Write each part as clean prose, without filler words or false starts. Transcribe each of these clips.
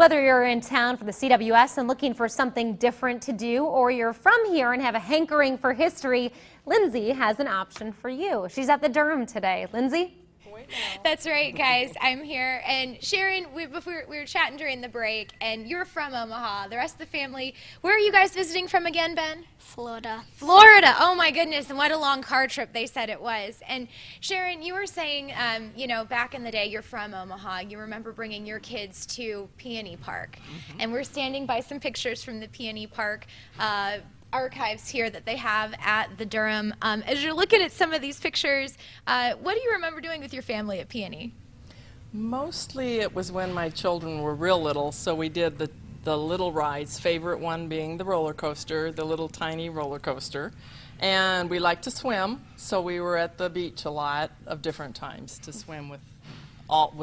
Whether you're in town for the CWS and looking for something different to do, or you're from here and have a hankering for history, Lindsay has an option for you. She's at the Durham today. Lindsay? That's right, guys. I'm here. And Sharon, we were chatting during the break, and you're from Omaha. The rest of the family, where are you guys visiting from again, Ben? Florida. Florida. Oh, my goodness. And what a long car trip they said it was. And Sharon, you were saying, you know, back in the day, you're from Omaha. You remember bringing your kids to Peony Park. And we're standing by some pictures from the Peony Park archives here that they have at the Durham. As you're looking at some of these pictures, what do you remember doing with your family at Peony? Mostly it was when my children were real little, so we did the little rides, favorite one being the roller coaster, the little tiny roller coaster. And we like to swim, so we were at the beach a lot of different times to swim with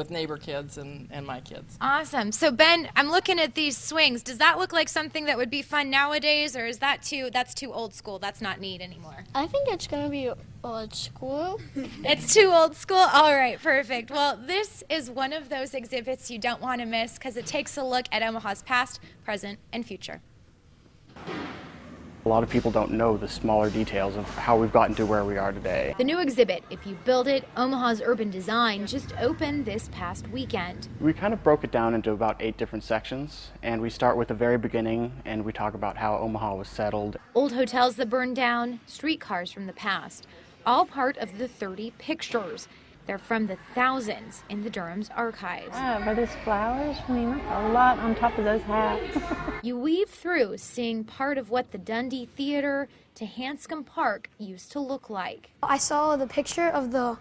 neighbor kids and my kids. Awesome. So Ben, I'm looking at these swings. Does that look like something that would be fun nowadays, or is that's too old school? That's not neat anymore. I think it's going to be old school. It's too old school? All right, perfect. Well, this is one of those exhibits you don't want to miss because it takes a look at Omaha's past, present, and future. A lot of people don't know the smaller details of how we've gotten to where we are today. The new exhibit, If You Build It, Omaha's Urban Design, just opened this past weekend. We kind of broke it down into about 8 different sections, and we start with the very beginning and we talk about how Omaha was settled. Old hotels that burned down, streetcars from the past, all part of the 30 pictures. They're from the thousands in the Durham's archives. For these flowers, I mean, that's a lot on top of those hats. You weave through seeing part of what the Dundee Theater to Hanscom Park used to look like. I saw the picture of the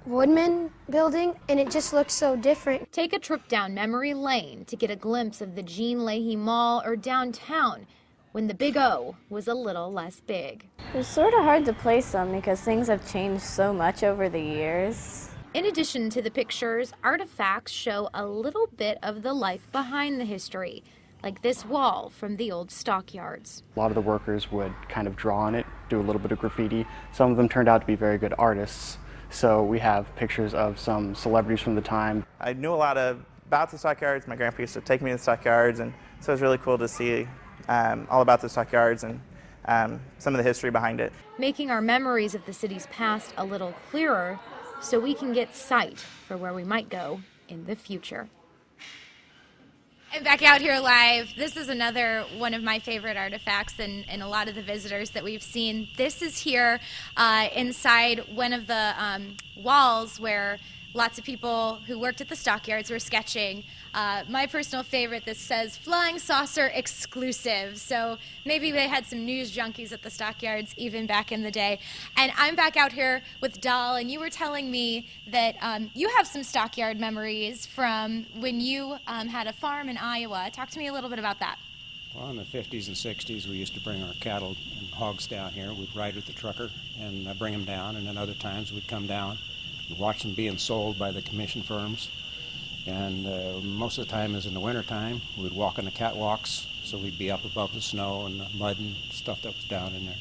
Woodman building, and it just looks so different. Take a trip down memory lane to get a glimpse of the Jean Leahy Mall or downtown when the Big O was a little less big. It's sort of hard to place them because things have changed so much over the years. In addition to the pictures, artifacts show a little bit of the life behind the history, like this wall from the old stockyards. A lot of the workers would kind of draw on it, do a little bit of graffiti. Some of them turned out to be very good artists. So we have pictures of some celebrities from the time. I knew a lot about the stockyards. My grandpa used to take me to the stockyards, and so it was really cool to see all about the stockyards and some of the history behind it. Making our memories of the city's past a little clearer so we can get sight for where we might go in the future. And back out here live, this is another one of my favorite artifacts and a lot of the visitors that we've seen. This is here inside one of the walls where lots of people who worked at the stockyards were sketching. My personal favorite, this says Flying Saucer Exclusive. So maybe they had some news junkies at the stockyards even back in the day. And I'm back out here with Dahl, and you were telling me that you have some stockyard memories from when you had a farm in Iowa. Talk to me a little bit about that. Well, in the 50s and 60s, we used to bring our cattle and hogs down here. We'd ride with the trucker and bring them down, and then other times we'd come down and watch them being sold by the commission firms. And most of the time is in the wintertime. We'd walk on the catwalks, so we'd be up above the snow and the mud and stuff that was down in there.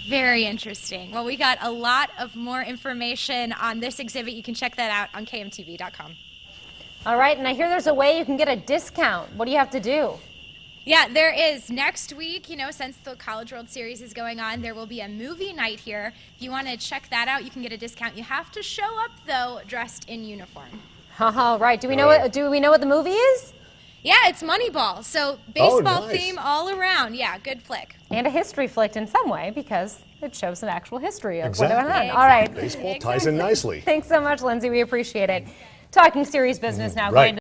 Very interesting. Well, we got a lot of more information on this exhibit. You can check that out on KMTV.com. All right, and I hear there's a way you can get a discount. What do you have to do? Yeah, there is. Next week, you know, since the College World Series is going on, there will be a movie night here. If you want to check that out, you can get a discount. You have to show up, though, dressed in uniform. All right. Do we know what the movie is? Yeah, it's Moneyball. So baseball theme all around. Yeah, good flick. And a history flick in some way because it shows an actual history of what Exactly. went on. All right. Baseball ties in nicely. Thanks so much, Lindsay. We appreciate it. Talking serious business now. Right. Going to